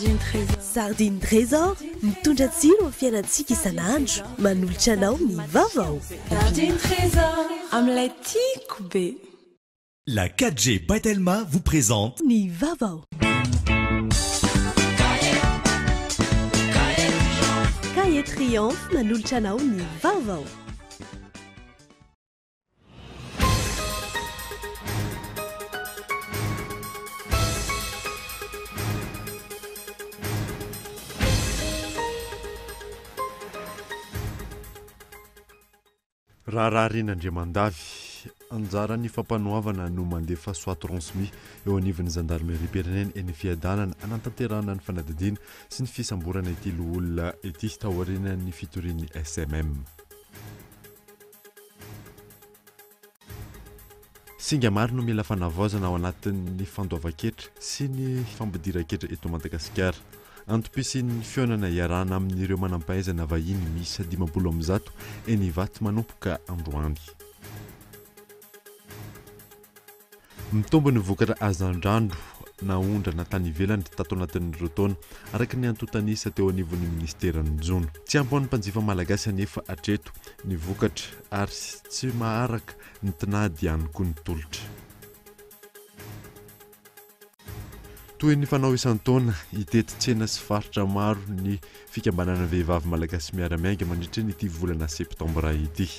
Sardine Trésor mitondra tsiro amin'ny fiainantsika isan'andro manolotra anao ny vaovao. Sardine Trésor amin'ilay tiako be. La 4G Batelma vous présente Ny vaovao. Cahier Triomphe manolotra anao ny vaovao. Raha Rinandriamandavy anjara ny fampanoavana no mandefa soa transmis eo anivon'ny gendarmerie pireneny eny fiadanana anatanterahana ny fanadadiana sy ny fisamborana ity loholona ity taorian'ny fitorian'ny SMM. Singa maro no mila fanavaozana ao anatin'ny fandoavaketra sy ny fampidiran-ketra eto Madagasikara. Antopisin'ny fionana iarana amin'ireo manampahaizana vahiny miisa 50 eny Ivato manompoka androany. Mitombo ny vokatra azandrandro na ondrana tany ivelany tato anatin'ireo taona araka ny antotanisa teo anivon'ny ministeran'ny Jono. Tsy ampoan'ny mpanjifa malagasy anefa atreto ny vokatra ary tsy maharaka ny tinady ihany koa ny tolotra. Toy ny fanao isan-taona itety tsena sy faritra maro ny fikambanana vehivavy malagasy miara-miainga mandritra n'ity volana septambra ity.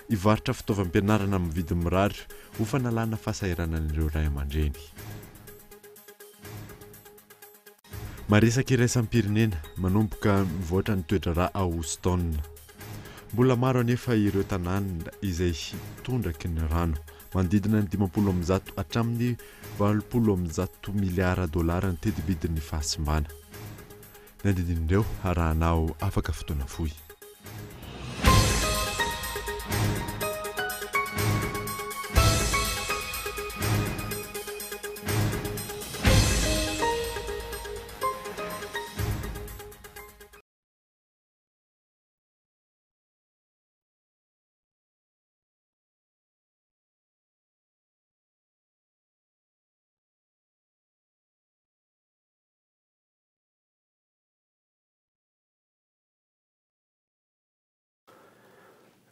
Ivarotra fitaovam-pianarana amin'ny vidiny mirary ho fanalana fahasahiranan'ireo ray aman-dreny. Maresaka iraisam-pirenena manomboka mivoatra ny toetra ra a Houston. Mbola maro anefa ireo tanàna izay tondraky ny rano. Mandidina ny 50 hatramin'ny 80 miliara dolara ny tedi-bidin'ny fahasimbana. Nandidin'ireo arahanao afaka fotoana fohy.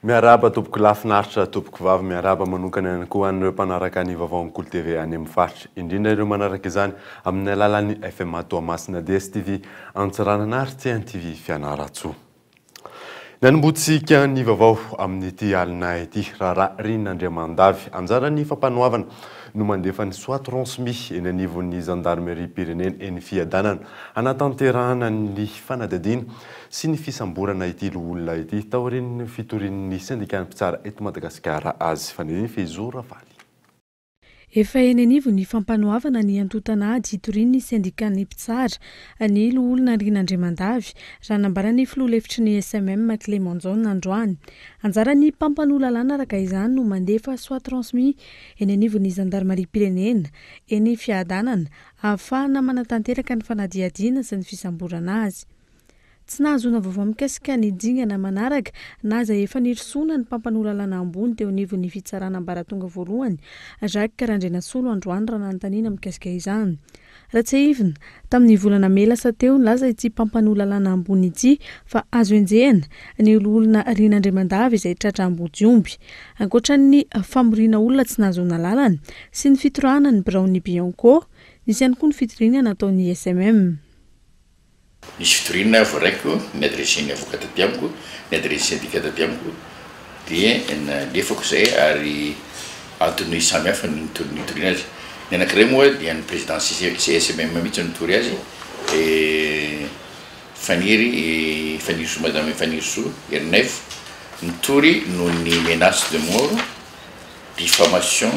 Miaraba tompoko lafinaritra tompoko vavy miaraba manokana ihany koa an'ireo mpanaraka ny vaovao Kolo TV any amin'ny faritra. Indrindra ireo manaraka izany amin'ny alalan'ny FM Toamasina DSTV Antsiranana ary TNTV Fianaratsoa. Nanombotsika ny vaovao amin'ity alina ity Raha Rinandriamandavy anjara ny fampanoavana no mandefa ny soa transmis eny anivon'ny gendarmerie pireneny eny fiadanana anatanterahana ny fanadadiana sy ny fisamborana ity loholona ity taorian'ny fitorian'ny syndicat mpitsara eto Madagasikara azy fanediny Fezora Valy. Efa eny anivo ny fampanoavana ny antotanady hitorian'ny syndicat-ny mpitsara ny loholona Rinandriamandavy raha nambarany filoha-hevitry ny SMM Clément John androany. Anjara ny mpampanolalana araka izany no mandefa soa transmis eny anivon'ny gendarmerie pirenena eny fiadanana ahafahana manatanteraka ny fanadihadiana sy ny fisamborana azy. Tsy nahazoana vaovao mikasika ny dingana manaraka na izay efa nirisona ny mpampanolalana ambony teo anivon'ny fitsarana ambaratonga voalohany Jacques Karandrenasolo androany raha nanontaniana mikasika izany. Ratsehivina tamin'ny volana Melasa teo nilaza ity mpampanolalana ambony ity fa azo enjehana ny loholona Rinandriamandavy izay tratra Ambodiomby. Ankoatran'ny famorina olona tsy nahazoana lalana sy ny fitorahana ny Braony Bianco, nisy ihany koa ny fitoriana nataon'ny SMM. Nisy fitorina voaraiko ny adresen'ny avocat taty amiko, ny adresy syndicat taty amiko dia nalefako izay ary antony samihafa ny nitoriana azy. Ny anankiray moa dia ny président CSMM mihitsy nitory azy Faniry Soa, madame Faniry Soa Hernev nitory noho ny menace de mort, diffamation,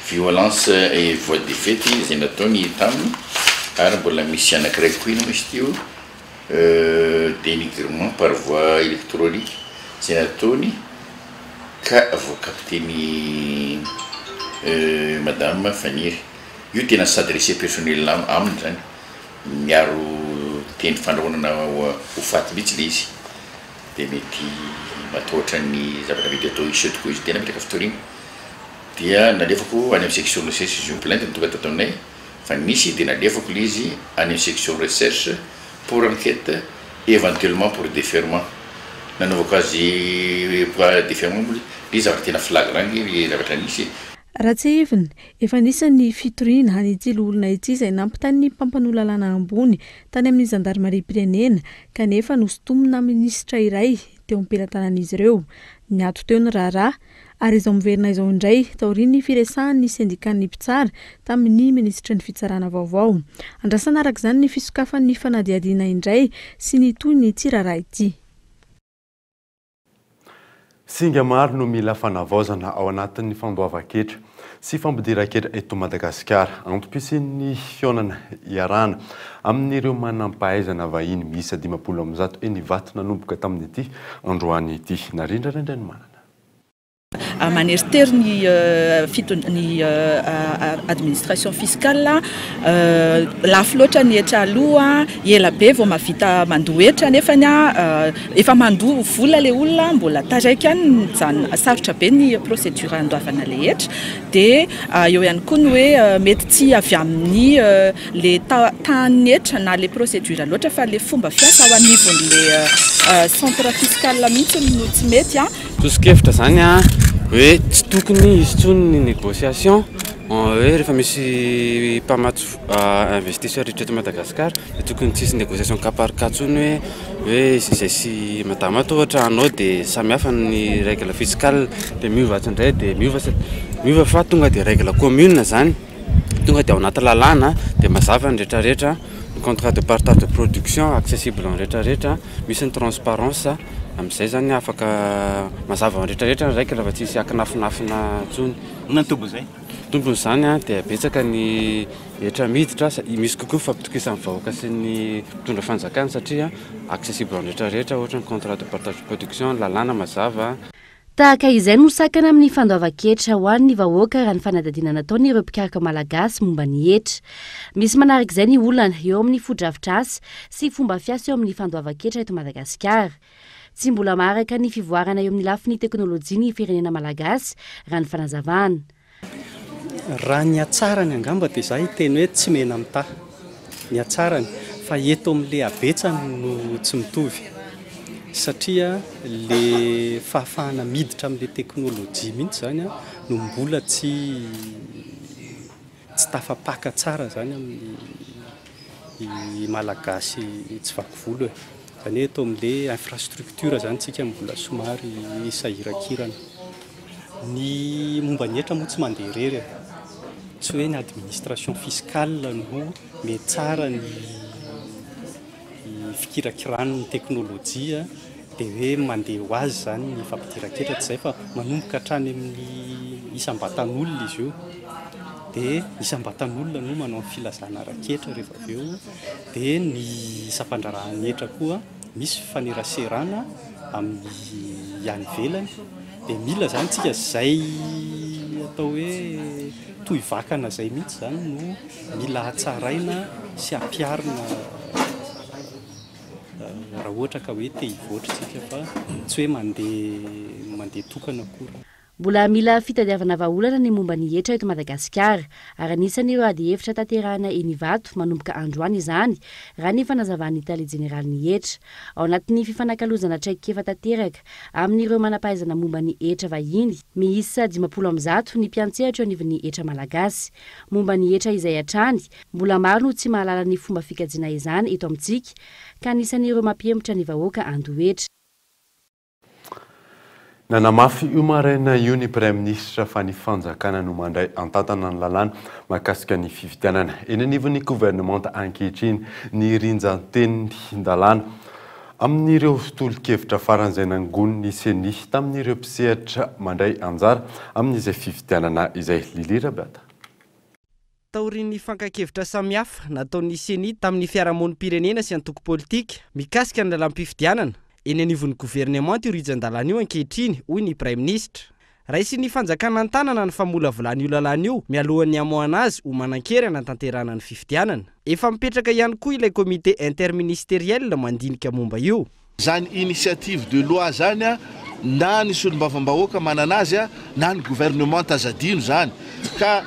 violence et voie de fait izay nataony taminy ary mbola misy anankiray koa ino misy teo dénigrement par voie électronique izay nataony ka voakapiteny madame Faniry. Io tena s'adresser personnel aminy zany miaro teny fandrahonana ho faty mihitsy le izy dia mety matahotra ny zavatra mety atao isy tokoa izy tena metraka fitoriana dia nalefako any amin'ny section recherche izy io plainte nitonga tato aminay fa nisy dia nalefako ilay izy any section recherche pour enquête et éventuellement pour déferment nanaovako azy pour déferment le zavatra tena flagrant le zavatra nisy. Raha tsy heviny efa nisany fitoriana an'ity olona ity izay nampitany mpampanolalana ambony tany amin'ny zandarmarie-pirenena kanefa nosotomina minisitra iray teo am-pelantanan'izy ireo. Niato teo ny raharaha ary izao miverina izao indray taorian'ny firesahan'ny sendikan'ny mpitsara tamin'ny minisitry ny fitsarana vaovao. Andrasana araka izany ny fisokafan'ny fanadiadiana indray sy ny toy ny tsiraraha ity. Singa maro no mila fanavaozana ao anatin'ny fandoavan-ketra sy fampidiran-ketra eto Madagasikara antom-pisian'ny fionana iarana amin'ireo manam-pahaizana vahiny miisa 50 eny Ivato nanomboka tamin'ity androany ity narindrarindra ny manana. Maneritery ny administration fiscale lafo loatra ny etra aloha ela be vao mavita mandoetra nefany efa mandoa vola le olona mbola taraiky any sarotra be ny procédure andoavana le etra dia eo ihany koa ny hoe mety tsy avy amin'ny le tany etra na le procédure loatra fa le fomba fiasa ao anivon'le centre fiscal mihitsy no tsy mety tosikevitra zany hoe tsy tokony izy tsony ny négociation hoe rehefa misy mpamatsy investisseur eto Madagasikara dia tokony tsisy négociation kaparika tsony hoe izay sy madamato ohatra anao dia samihafa ny règle fiscale dia miova atsindray dia miova fa tonga dia règle commune zany tonga dia ao anaty lalàna dia mazava ny rehetrarehetra ny contrat de partage de production accessible ny rehetrarehetra misy ny transparence amin'izay zany afaka mazava ny rehetrarehetra ny règle fa tsisy akinafinafina tsony. Nantombo zay tombony zany dia betsaka ny etra miditra misy kokoa fampitokisan'ny vahoaka sy ny mpitondra fanjakana satria accessible ny rehetrarehetra ohatra ny contrat de partage de production lalàna mazava. Tahaka izay no sakana amin'ny fandoavan-ketra ho an'ny vahoaka raha ny fanadadiana nataon'ireo mpikarika malagasy momba ny hetra. Misy manaraka izay ny olana eo amin'ny fodrafitrasa sy fomba fiasa eo amin'ny fandoavan-ketra eto Madagasikara. Tsy mbola maraka ny fivoarana eo amin'ny lafin'ny teknôlôjia ny firenena malagasy raha ny fanazavana. Raha ny atsarany angamba dia izaho teny hoe tsy mena amitaha ny atsarany fa eto amin'le abetsany no tsy mitovy satria le fahafahana miditra amin'le teknôlôjia mihitsy zany no mbola tsy tafapaka tsara zany amin'ny malagasy tsy vaky volo zany eto amin'le infrastructure zany tsika mbola somary sahirakirana. Ny momba ny etra moa tsy mandeha irery tsy hoe ny administration fiscale no metsara ny fikirakirano ny teknôlôjia dia hoe mandeha ho azy zany ny fampidiran-ketra tsy izay fa manomboka hatrany amin'ny isam-batan'olona izy io dia isam-batan'olona no manao ny filazana raketra rehefa avy eo dia ny isam-pandrarahany etra koa misy faneraserana amin'ny any velany dia mila zany tsika zay atao hoe toy vakana zay mihitsy zany no mila hatsaraina sy ampiarina raha ohatra ka hoe te hivoatra tsika fa tsy hoe mandeha tokana akory. Mbola mila fitadiavana vahaolana ny momba ny hetra eto Madagasikara ary anisan'ireo ady hevitra tanterahana eny Ivato manomboka androany izany raha ny fanazavana Italia General ny hetra ao anatin'ny fifanakalozana traikefa tanteraka amin'ireo manampahaizana momba ny hetra vahiny miisa 50 ny mpiantsehatra eo anivon'ny hetra malagasy momba ny hetra izay hatrany mbola maro no tsy mahalala ny fomba fikajiana izany eto amintsika ka anisan'ireo mampihemotra ny vahoaka andohetra. Nanamafy io maraina io ny Prime Ministre fa ny fanjakana no mandray antantana ny lalàna mahakasika ny fifidianana eny anivon'ny gouvernement ankehitriny ny rinjan-teny ndalàna amin'ireo tolo-kevitra faran'izay nangony ny seni tamin'ireo mpisehatra mandray anjara amin'izay fifidianana izay Lilira Beata. Taorian'ny fankakevitra samihafa nataon'ny seni tamin'ny fiarahamonim-pirenena sy antoko politika mikasika ny lalam-pifidianana eny anivon'ny gouvernement io rinjan-dalàna io ankehitriny hoy ny Prime Ministre. Raisin'ny fanjakana an-tanana ny famolavolana io lalàna io mialohan'ny amoana azy ho manan-kery anatanterahana ny fifidianana. Efa mipetraka ihany koa ilay comité interministériel mandinika momba io. Zany initiative de loi zany na ny solombavam-bahoaka manana azy na ny gouvernement tazadino zany ka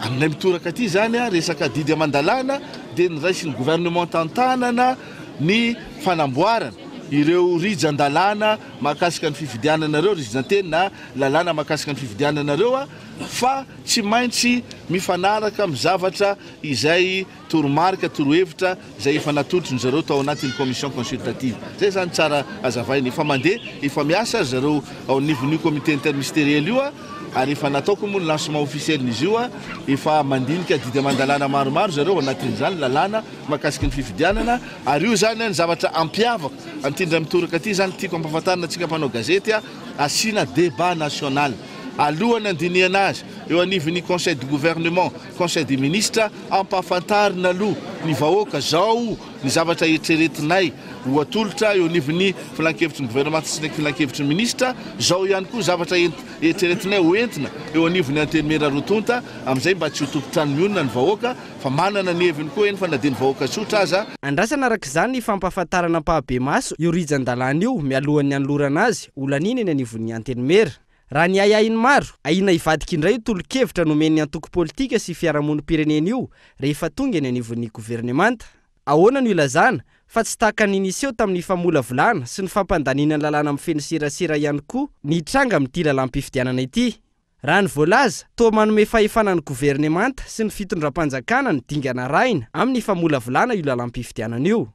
aminay mitoraka aty zany a resaka didy amandalana dia niraisy ny gouvernement tantanana ny fanamboarana ireo rijan-dalàna mahakasika ny fifidiananareo rizanteny na lalàna mahakasika ny fifidiananareo a fa tsy maintsy mifanaraka amin'ny zavatra izay toromarika torohevitra izay efa natolotry ny zareo tao anatin'ny commission consultative zay zany tsara azavainy efa mandeha efa miasa zareo ao anivon'io comité interministériel io a ary efa nataoko moa ny lancement officiel n'izy io a efa mandinika didy amandalàna maromaro zareo anatin'izany lalàna mahakasika ny fifidianana ary io zany ny zavatra ampiavaka antindra mitoraka aty zany tiako ampahafantarina antsika mpanao gazety a asina débat national alohany andiniana azy eo anivon'ny conseil du gouvernement conseil des ministres ampahafantarina aloha ny vahoaka zao ny zavatra eritreretinay hoatolotra eo anivon'ny filan-kevitry ny gouvernement sy ndraiky filan-kevitry ny ministra zao ihany koa zavatra eritreretinay hoentina eo anivon'ny antenimera rotonta amin'izay mba tsy ho tompotrany mionona ny vahoaka fa manana ny heviny koa eny fa na dia ny vahoaka tsotra aza andrasana araka izany ny fampahafantarana pahabe maso io rijan-dalàna io mialohan'ny anolorana azy olaniny eny anivon'ny antenimera raha ny ayainy maro ahina ivadika indray tolo-kevitra nomen'ny antoko politika sy fiarahamonim-pirenena io rehefa tonga eny anivon'ny gouvernemanta ahoana no ilazana fa tsy tahaka niniseo tamin'ny famolavolana sy ny fampandanina ny lalàna amin'ny feny serasera ihany koa ny tranga amin'ity lalam-pifidianana ity raha ny voalaza toa manome fahefana ny gouvernemanta sy ny fitondram-panjakana ny dingana raina amin'ny famolavolana io lalam-pifidianana io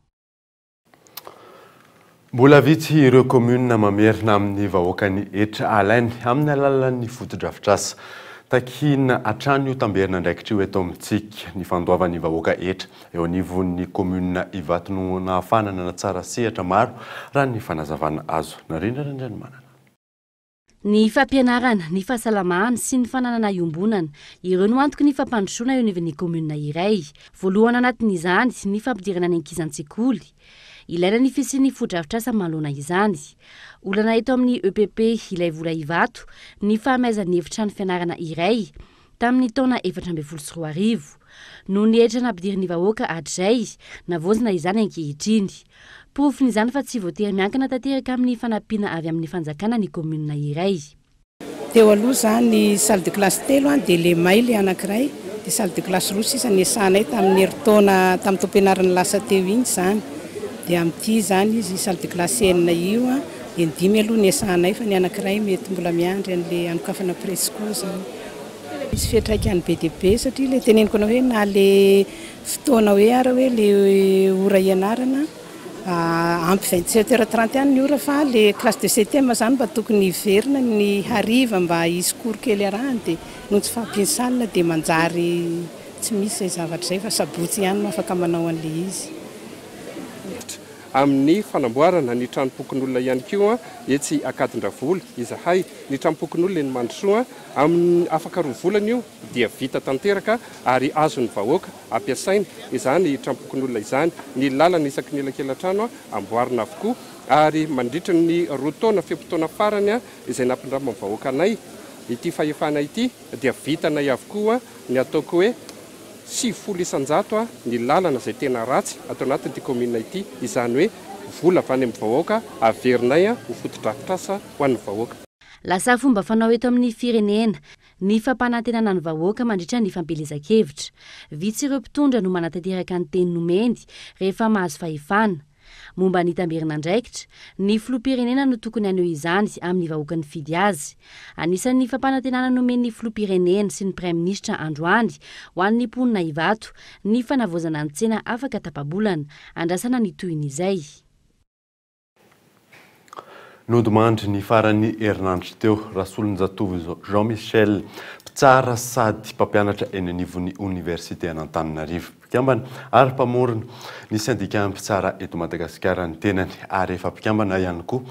mbola vitsy ireo commune mamerina amin'ny vahoakany etra alainy amin'ny alalan'ny fotodrafitrasa takina atrano io tamberina ndraikitra io eto amintsika ny fandoavan'ny vahoaka etra eo anivon'ny commune Ivato no nahafanana na tsara sehatra maro raha ny fanazavana azo narindrarindra ny manana ny fampianarana ny fahasalamana sy ny fananana iombonana ireo no antoky ny fampandrosoana eo anivon'ny commune iray voalohany anatin'izany ny fampidirana ny ankizan-tsekoly ilaina ny fisian'ny fotodrafitrasa manoloana izany olana eto amin'ny EPP ilay vola Ivato ny fahamaizan'ny efitrano fianarana iray tamin'ny taona 2024 no nietra nampidiriny vahoaka hatrizay navozina izany ankehitriny profiny izany fa tsy voatery miankina tanteraka amin'ny fanampiana avy amin'ny fanjakana ny commune iray teo aloha zany salle de classe telo dia le maily anankiray dia salle de classe roa sisa ny esanay tamin'ny herintaona tamin'ny tom-pianarana lasa teo iny zany dia amin'ity zany izy salle de classe enina io a dia ny 5 aloha ny esanay fa ny anankiray mety mbola miandry an'le anokafana presco zany misy fiatraikany be dia be satria le teneniko anao hoe na le fotoana hoe ara hoe le ora ianarana ampy 27h31 ny ora fa le classe de 7e zany mba tokony hiverina ny hariva mba hisy cours kely arahany dia no tsy fahampiany salle dia manjary tsy misy zay zavatra zay fa sabotsy ihany no afaka manao an'le izy amin'ny fanamboarana ny tranopokon'olona ihany koa etsy Akatindravolo izahay ny tranopokon'olona ny mandrosoa amin'ny afaka roa volana io dia vita tanteraka ary azo ny vahoaka ampiasaina izany tranopokon'olona izany ny lalana isaky ny elakelan-trano amboarina avokoa ary mandritra ny roa taona fiampotoana farany izay nampindrama ny vahoaka anay ity fahefana ity dia vitanay avokoa ny ataoko hoe 700 ny lalana izay tena ratsy atao anatin'ity commune ity izany hoe vola avy any amin'ny vahoaka averinay ho fotodrafitrasa ho an'ny vahoaka lasa fomba fanao eto amin'ny firenena ny fampanantenana ny vahoaka mandritra ny fampelezan-kevitra vitsy ireo mpitondra no manatanteraka ny teny nomeny rehefa mahazo fahefana momba ny tamberina andraikitra ny filoham-pirenena no tokony aneo izany amin'ny vahoaka ny fidy azy anisan'ny fampanantenana nomen'ny filoham-pirenena sy ny prime ministra androany ho an'ny mponina Ivato ny fanavozana ny tsena afaka tapabolana andrasana ny toin'izay nodimandry ny farany herinandro teo rasolonjatovo Jean-Michel mpitsara sady mpampianatra eny anivon'ny université an'Antananarivo mpikambana ary mpamorona ny syndicat mpitsara eto Madagasikara ny tenany ary efa mpikambana ihany koa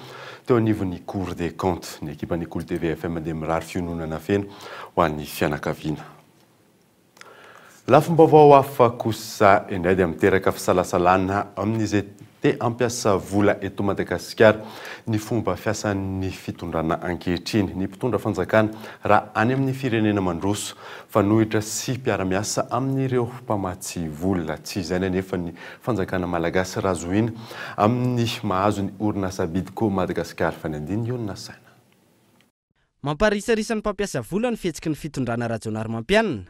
teo anivon'ny Cour des comptes ny ekipan'ny Cool TV FM dia mirary fiononana feno ho an'ny fianakaviana lafim-baovao hafa kosa indray dia miteraka fisalasalana amin'izay te ampiasa vola eto Madagasikara ny fomba fiasan'ny fitondrana ankehitriny ny mpitondra fanjakana raha any amin'ny firenena mandroso fanohitra sy mpiara-miasa amin'ireo mpamatsy vola tsy izany anefa ny fanjakana malagasy razoina amin'ny mahazo ny orinasa Bidco Madagasikara fa ny andiny io nasaina mamparisarisan'ny mpampiasa vola ny fihetsiky ny fitondrana rajonary mampianina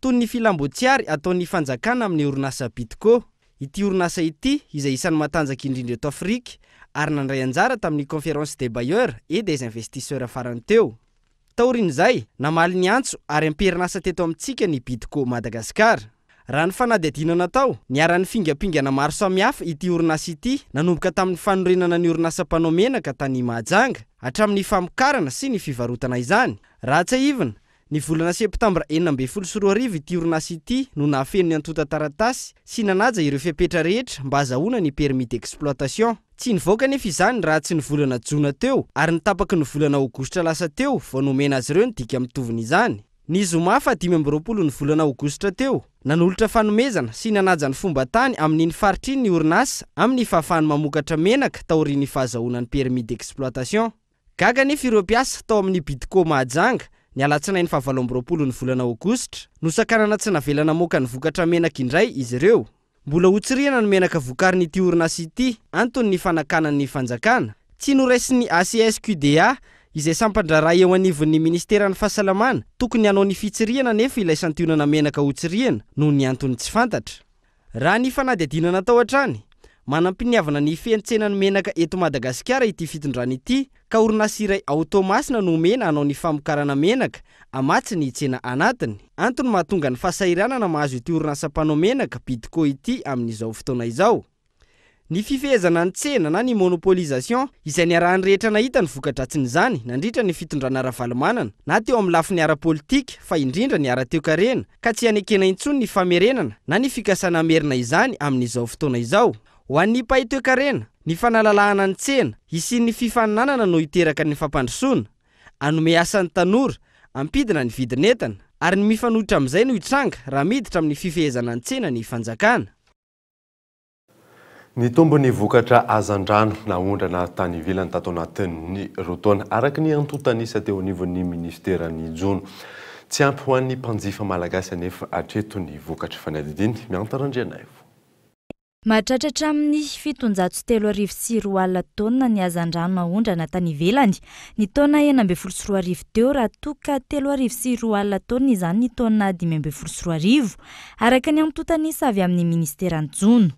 antony ny filambotsiary ataon'ny fanjakana amin'ny orinasa Bitco. Ity orinasa ity izay isan'ny matanjaka indrindra eto Afrika ary nandray anjara tamin'ny conférence des bailleurs et des investisseurs farany teo. Taorin'izay namaly ny antso ary amperinasa teto amintsika ny Bitco Madagasikara. Raha ny fanadihadiana natao, niara-ny fingapingana maro samihafa ity orinasa ity nanomboka tamin'ny fanorenana ny orinasa mpanao menaka tany Mahajanga hatramin'ny famokarana sy ny fivarotana izany. Raha tsy aivina, ny volana septambra 2024 ity orinasa ity no nahafeno ny antota taratasy sy nanaja ireo fiapetra rehetra mba azahoana ny permis d'exploitation. Tsy nivoaka nefa izany raha tsy ny volana Jona teo ary nitapaky ny volana Aogositra lasa teo vao nomena azy ireo ny dika mitoviny izany. Ny zoma fa 2020 ny volana Aogositra teo nanolotra fanomezana sy nanaja ny fomba tany amin'ny faritriny ny orinasa amin'ny fahafahany mamokatra menaka taorian'ny fahazahoana ny permis d'exploitation. Gaga nefa ireo mpiasa tao amin'ny Bitco Mahajanga ny alatsinainy 2020 ny volana Aogositra no sakanana tsy navelana moka ny vokatra menaka indray izy ireo. Mbola hotsiriana ny menaka vokarin'ity orinasa ity antony ny fanakanan'ny fanjakana. Tsy noraisiny ACSQDA izay sampandraraha eo anivon'ny ministeran'ny fahasalamana tokony hanao ny fitsiriana nefa ilay santionana menaka hotsiriana noho ny antony tsy fantatra. Raha ny fanadihadiana natao hatrany, manampiniavana ny fiantsenan'ny menaka eto Madagasikara ity fitondrana ity ka orinasa iray automasina no omena hanao ny famokarana menaka amatsy ny tsena anatiny. Antony mahatonga ny fahasahiranana mahazo ity orinasa mpanao menaka Bitco ity amin'izao fotoana izao. Ny fifehezana ny tsena na ny monopolisation izay niarahany rehetra nahita ny vokadratsiny izany nandritra ny fitondrana ara-valomanana na teo amin'ny lafiny ara-politika fa indrindra ny ara-toekarena ka tsy hanekena intsony ny famerenana na ny fikasana merina izany amin'izao fotoana izao. Ho an'ny mpahay-toekarena, ny fanalalahana ny tsena isin'ny fifaninanana no iteraka ny fampandrosoana, anome asan'ny tanora, ampidina ny vidin'entana ary ny mifanohitra amin'izay no hitranga raha miditra amin'ny fifehezana ny tsena ny fanjakana. Ny tombony vokatra hazandrano naondrana tany ivelany tato anatin'ny rotaona araka ny antotanisa teo anivon'ny ministeran'ny Jono. Tsy ampy ho an'ny mpanjifa malagasy anefa hatreto ny vokatra fanadidiny miantarandrianay. Mahatratra amin'ny 734 taona ny hazandrano naondrana tany ivelany. Ny taona 2024 teo raha toka 304 taona izany ny taona 2024 araka ny antotanisa avy amin'ny ministeran'ny Jono.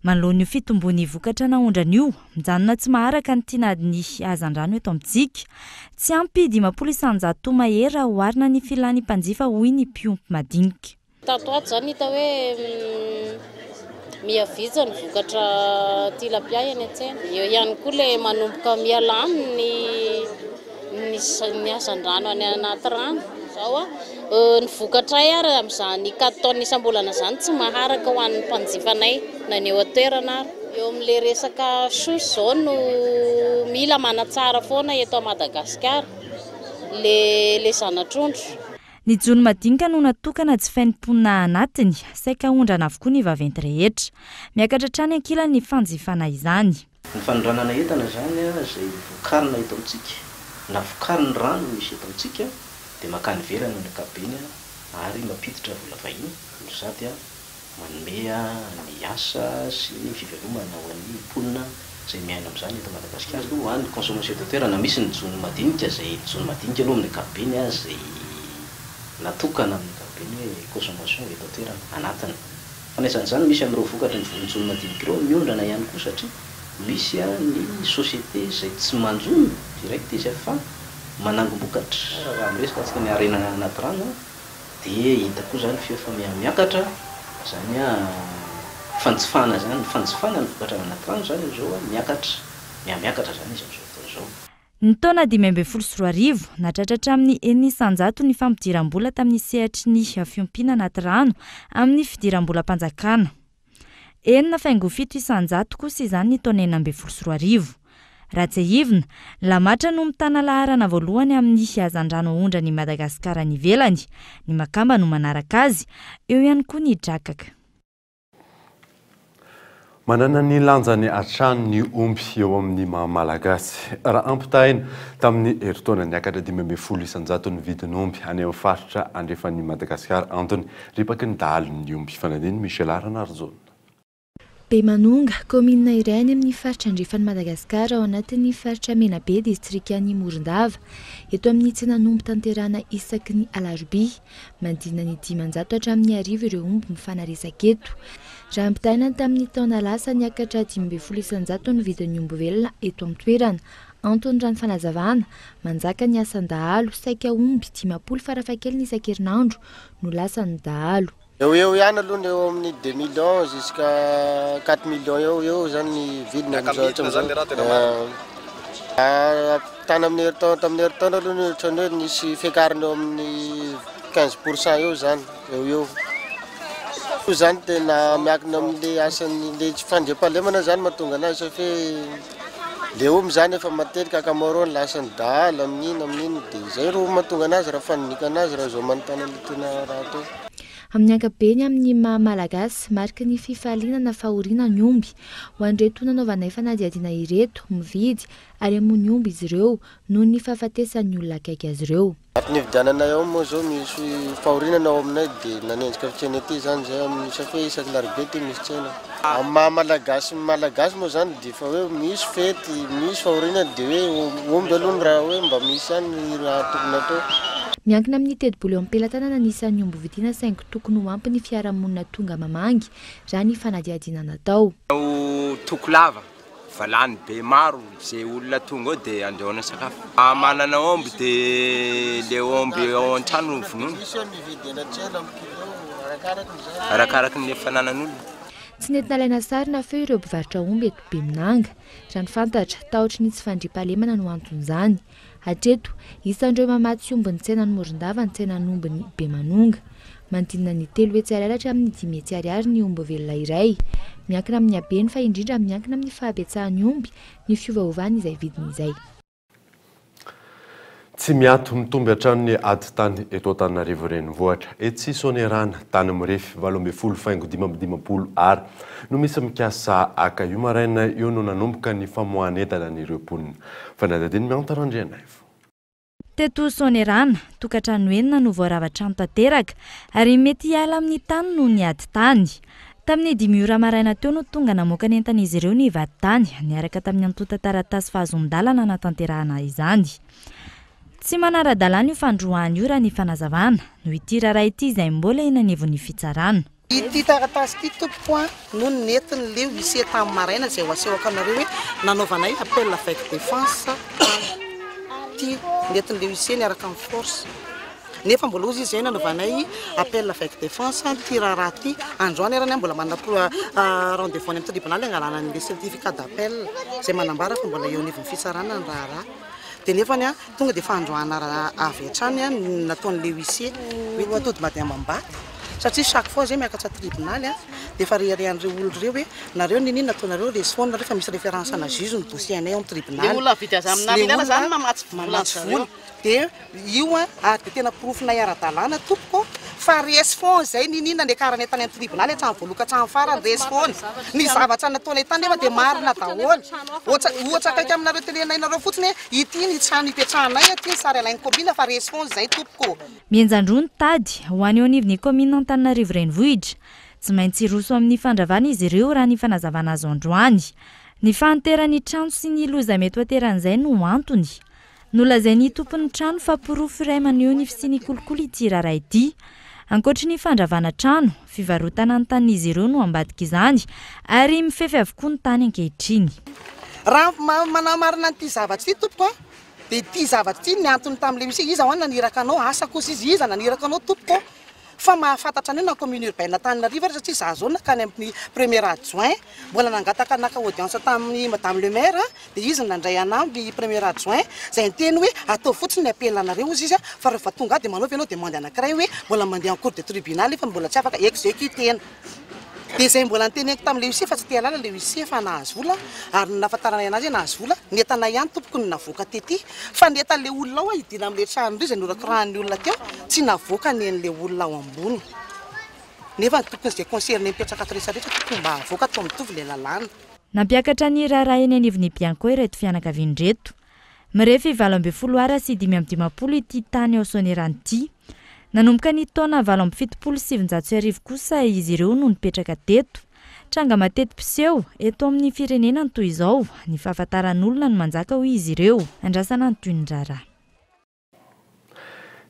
Manoloana io fitombony vokatra naondrana io, mijanona tsy maharaka ny tinadiny hazandrano eto amintsika. Tsy ampy 500 mahery oharina ny filany mpanjifa hoy ny mpiompy madinika. Tato ato zany hita hoe miavija ny vokatra tilapia eny an-tsena. Eo ihany koa le manomboka mialany ny hazandrano any anaty rano. Zao ny vokatra ary amin'izany 4 taona isam-bolana zany tsy maharaka ho an'ny mpanjifanay na ny eo an-toerana ary. Eo amin'le resaka sosy zao no mila manatsara foana eto Madagasikara le zanatr'ondro. Ny Jono madinika no natokana tsy fainimpona anatiny, saika ondrana avokoa ny vaventy rehetra. Miakatra trany ankilany ny fanjifana izany. Ny fanondranana entana zany izay vokarina eto amintsika. Na vokariny rano misy eto amintsika dia makany velana ny kabeny ary mampiditra vola vahiny sady manome ny asa sy ny fivelomana ho an'ny mponina izay miaina amin'izany eto Madagasikara. Ho an'ny consommation de terre na misy ny Jono madinika izay Jono madinika aloha amin'ny kabeny izay natokana amin'ny kabeny hoe consommation eto toerana anatiny. Fanaisan'izany misy amin'ireo vokatra ny Jono madinika ireo miondrana ihany koa satria misy ny société izay tsy manjono direct izy fa manangom-bokatra. Raha miresaka tsika ny arenana anaty rano dia hita koa zany fa miakatra zany fanjifana zany fanjifana ny vokatra anaty rano zany zao miakatra zany izy amin'izao fotoana izao. Ny taona 2024 nahatratra amin'ny 900 ny fampidiram-bola tamin'ny sehatry ny fiompiana anaty rano amin'ny fidiram-bolam-panjakana. 7,700 kosa izany ny taona 2024. Raha tsy ahivina, Lamatra no mitana laharana voalohany amin'ny hazandrano ondrany Madagasikara ny ivelany, ny Makamba no manaraka azy, eo ihany koa ny Drakaka. Manana ny lanjany hatrany ny omby eo amin'ny malagasy. Raha ampitaina tamin'ny herintaona niakatra 5,100 ny vidin'omby any amin'ny faritra andrefan'ny Madagasikara antony ripaky ny dalin'ny omby fanadiny Michel Aranarzona. Bemanonga, komina iray any amin'ny faritra andrefany Madagasikara ao anatin'ny faritra Menabe distrikan'ny Morondava. Eto amin'ny tsenanombo tanterana isaky ny alarobia, mandina ny 500 hatramin'ny 1000 ireo omby mifanaresaka eto. Raha ampitaina tamin'ny taona lasa niakatra 5,900 ny vidin'ny omby velona eto amin'ny toerana. Antony rano fanazavana, manjaka ny asan'ny dahalo, saika omby 10 farafakely isan-kerinandro no lasan'ny dahalo. Eo ihany aloha eo amin'ny 2 millions jusqu'à 4 millions eo zany ny vidiny amin'izao tany amin'ny herintaona aloha ny ohatrany hoe nisy fiakariny eo amin'ny 15% eo zany eo zany tena miankina amin'le asan'le fandriam-pahalemana zany mahatonga anazy satria le omby zany efa matetika ankamaroany lasan'ny dahalo amin'iny dia izay ro mahatonga anazy raha faninika anazy raha zao manontany le tena raha atao. Amin'ny ankapobeny amin'ny maha malagasy mariky ny fifaliana fahoriana ny omby ho an'ireto nanaovana efa fanadihadiana ireto mividy ary hamono omby izy ireo noho ny fahafatesan'ny olona akaiky azy ireo. Ny vidianana eo moa zao misy fahorinana ao aminay dia nanenjika fitsena ety zany zay amin'ny safe isaky larobia ty misy tsena. Amin'ny maha malagasy moa zany dia fa hoe misy fety misy fahorinana dia hoe omby aloha raha hoe mba misy ihany raha tokony atao. Miankina amin'ny tedi-bola eo am-pelatanana nisan'ny omby vidiana saingy tokony ho ampy ny fiarahamonina tonga mamangy raha ny fanadihadiana natao. Toko lava valany be maro izay olona tonga ao dia andrahoana sakafo. Manana omby dia le omby ao an-trano vonoina arakaraka ny fananan'olona. Tsy nentina laina sary na feo ireo mpivarotra omby eto Beminanga. Raha ny fantatra tahotra ny tsy fandriam-pahalemana no anton'izany. Hatreto isan'ireo mamaty sy ombin'ny tsenan'ny Morondava ny tsenan'ombin'ny Bemanonga. Manodinina ny 3 hetsy ariary hatramin'ny 10 hetsy ariary ny omby velona iray. Miankina amin'ny habeny fa indrindra miankina amin'ny fahabetsahan'ny omby ny fiovaovany izay vidiny izay. Tsy miato mitomby hatramin'ny ady tany eto Antananarivo renivohitra. Etsy Sonerana tany mirefy 8,5 ary no misy mikasa aka io maraina io no nanomboka ny famohanentana n'ireo mponina. Fanadadiny miantarandriana ivo. Teto Sonerana, tokantrano enina no voarava-trano tanteraka ary mety hiala amin'ny tany no ny ady tany. Tamin'ny 5 ora maraina teo no tonga namoaka ny entan'izy ireo ny ivady tany niaraka tamin'ny antota taratasy fahazon-dalana natanterahana izany. Tsy manara-dalàna io fandroahana io raha ny fanazavana no ity raharaha ity izay mbola eny anivon'ny fitsarana. Ity taratasy ity tompoko no netiny le huissier tamin'ny maraina izay ho asehoko anareo hoe nanaovanay appel avec défense ty netiny le huissier niaraka amin'ny force. Nefa mbola ozy izy zay nanaovanay appel avec défense ty raharaha ty androany arany mbola manana rendez-vous any amin'ny tribunal angalana an'le certificat d'appel izay manambara fa mbola eo anivon'ny fitsarana ny raharaha. Dia nefany tonga dia fandroana avy hatrany nataon'le huissier hoe atody mady amam-baty satria chaque fois zay miakatra tribunal dia fa reharehan'ireo olona ireo hoe nareo ninina nataonareo resphone nareo fa misy référence ana juge ny dossier anay ao amin'ny tribunal. Le olona vidy azy amin'arena zany mamatsy vola. Dia io ary dia tena profonay ara-dalàna tompoko fa resphone zay ninina niakarany tany amin'ny tribunal hatrany voaloka hatrany farany resphone ny zavatra nataonay tany nefa dia marina daholo. Ohatra akaiky aminareo telenay fotsiny ity ny trano ipetrahanay ty sary alainy commune fa resphone zay tompoko. Mianjandroa ny tady ho anio anivon'ny komina Antananarivo renivohitra. Tsy maintsy roso amin'ny fandravana izy ireo raha ny fanazavana azo androany. Ny fahanteran'ny trano sy ny loza mety hoateran'izay no antony. Nolazain'ny tompon'ny trano fa porofo iray maneho ny fisiany kolokolo ity raharaha ity. Ankoatry ny fandravana trano, fivarotana ny tanin'izy ireo no ambadika izany ary mifefy avokoa ny tany ankehitriny. Raha manamarina n'ity zavatra ity tompoko dia ity zavatra ity ny antony tamin'le misy izy ahoana naniraka anao asa kosa izy naniraka anao tompoko fa mahafantatra anao na commune urbaine Antananarivo satria za zao nakany amin'ny premier adjoint mbola nangataka naka audience tamin'ny madame le maire dia izy nandray anamby premier adjoint izay niteny hoe atao fotsiny appel anareo izy fa rehefa tonga dia manao demande anankiray hoe mbola mandeha en cour de tribunal fa mbola tsy afaka exécutena. Dia izay mbola niteneko tamin'le huissier fa tsy te halala le huissier fa nahazo vola ary nafantaranay anazy nahazo vola nentanay ihany tompoko ny navoaka tety fa netan'le olona ao hidina amin'le trano indray izay norakorahan'ny olona teo tsy navoaka ny an'le olona ao ambony. Nefa tokony izay concerne mipetraka ato rehetrarehetra tokony mba havoaka atao mitovy le lalàna. Nampiakatra ny raharaha eny anivon'ny Bianco ireto fianakaviany reto. Mirefy 20 ara sy 5 ity tany ao Sonerana ity. Nanomboka ny taona 27 kosa izy ireo no nipetraka teto. tranga matety piseho eto amin'ny firenena ny toy izao ny fahafantaran'olona no manjaka ho izy ireo andrasana ny toy ny rara.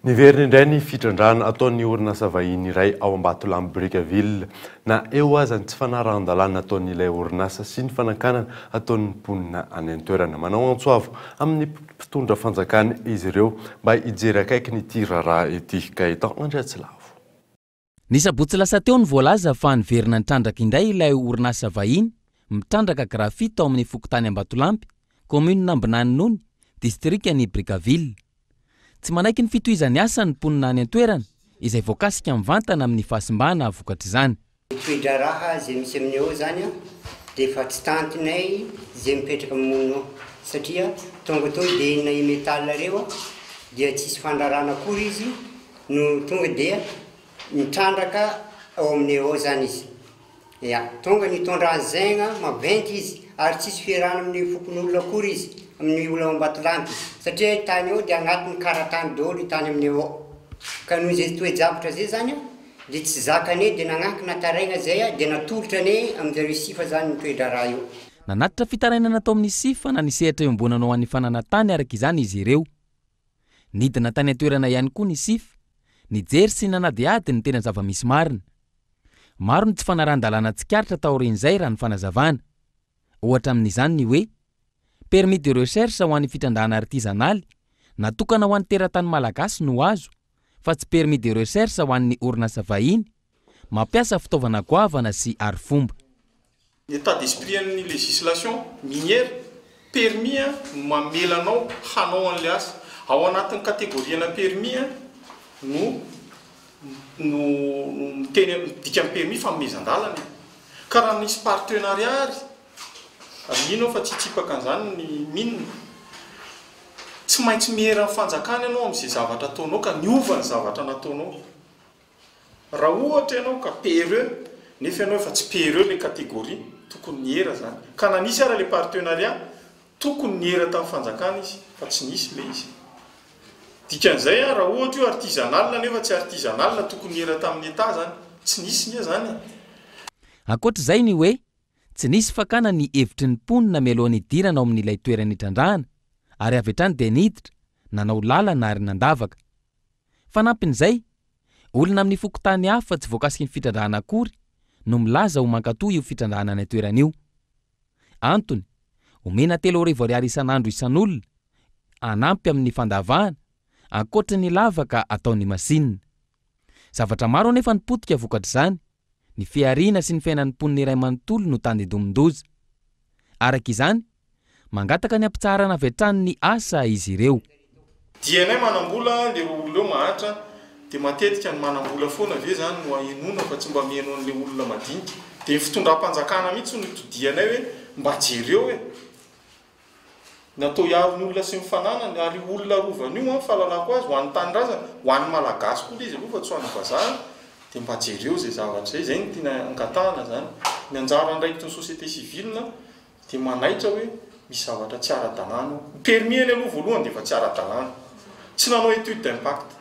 Niverina indray ny fitrandrana ataon'ny orinasa vahiny iray ao Ambatolampy Brickaville na eo aza ny tsy fanaran-dalàna ataon'ilay orinasa sy ny fanankanana ataon'ny mponina any an-toerana. Manao antsoavo amin'ny mpitondra fanjakana izy ireo mba hijery akaiky nyity raharaha ity ka eto Andriatsilavo. Ny sabotsy lasa teo ny voalaza fa niverina nitrandraka indray ilay orinasa vahiny mitrandraka grafito ao amin'ny fokontany Ambatolampy, commune Ambinanonony, distrika ny Brickaville. Tsy manaiky ny fitohizany asa ny mponina any an-toerana izay voakasika mivantana amin'ny fahasimbana vokatra izany. Toedra raha zay misy amin'ny eo zany dia efa tsy tantinay zay mipetraka monao satria tonga to dia na métal reo dia tsisy fandrarana akory izy no tonga dia mitrandraka ao amin'ny eo zany izy. Ya, tonga nitondra an'zaigna maventy izy ary tsisy fiarana amin'ny fokon'olona akory izy amin'ny olona Ambatolampy satria tany eo dia agnatin'ny karatany daholo tany amin'ny eo. Ka noho izay toe-javatra zay zany dia tsy zakane dia nagnankina taraigna zay dia natolotra ane amin'izareo sifa zany ny toedra raha io. Nanatitra fitarainana tao amin'ny sifa na nisehatra iombonanao an'ny fananantany araka izany izy ireo. Nidina tany an-toerana ihany koa ny sifa, nijery sy nanadiady ny tena zava-misy marina. Maro ny tsy fanaran-dalàna tsikaritra taorian'izay raha ny fanazavana. Ohatra amin'izany ny hoe permis de recherche ho an'ny fitrandahana artizanaly natokana ho an'ny teratany malagasy no azo, fa tsy permis de recherche ho an'ny orinasa vahiny mampiasa fitaovana goavana sy arifomba. L'état d'esprit amin'ny législation minière permis mamelanao hanao an'le asa ao anatin'ny kategoriana permis no teny dika amin'ny permis fanomezan-dalana. Ka raha misy partenariat mino fa tsitsipaka an'izany ny minina. Tsy maintsy mihera ny fanjakana ianao amin'izay zavatra ataonao ka miova ny zavatra nataonao. Raha ohatra ianao ka PRE nefa ianao efa tsy PRE le kategoria tokony mihera zany. Ka na nisy ara le partenariat tokony mihera tamin'ny fanjakana izy fa tsy nisy le izy. Dikan'izay raha ohatra io artisanal nefa tsy artisanal tokony mihera tamin'ny État zany. Tsy nisy nia zany. Ankoatr'izay ny hoe tsy nisy fakana ny hevitry ny mponina mialohan'ny idirana ao amin'ilay toerana itrandrahana ary avy hatrany dia niditra nanao lalana ary nandavaka. Fanampin'izay, olona amin'ny fokontany hafa tsy voakasiky ny fitrandrahana akory no milaza ho mankatoy io fitrandrahana ny toerana io. Antony, omena 3,000 ariary isan'andro isan'olona anampy amin'ny fandavahana ankoatra ny lavaka ataon'ny masinina. Zavatra maro anefa nipotika vokatra izany, ny fiariana sy ny fiainan'ny mponina iray manontolo no tandidomindoza. Araka izany, mangataka ny ampitsarana avy hatrany ny asa izy ireo. Dianay manambola le olona eo mahatra dia matetika ny manambola foana ve zany no ahenona fa tsy mba miheno an'le olona madinika. Dia ny fitondram-panjakana mihitsy no itodianay hoe mba jereo hoe natao hiaro ny olona sy mifanana ary olona rovan'io fahalalako azy ho an'ny tanindrazana ho an'ny malagasy koa izy aloha fa tsy ho an'ny vazaha dia mba jereo zay zavatra zay. Zay ny tiana angatahana zany. Ny anjara andraikitry ny société civile dia manaitra hoe misy zavatra tsy ara-dalàna. Permis any aloha voalohany dia efa tsy ara-dalàna. Tsy nanao étude d'impact.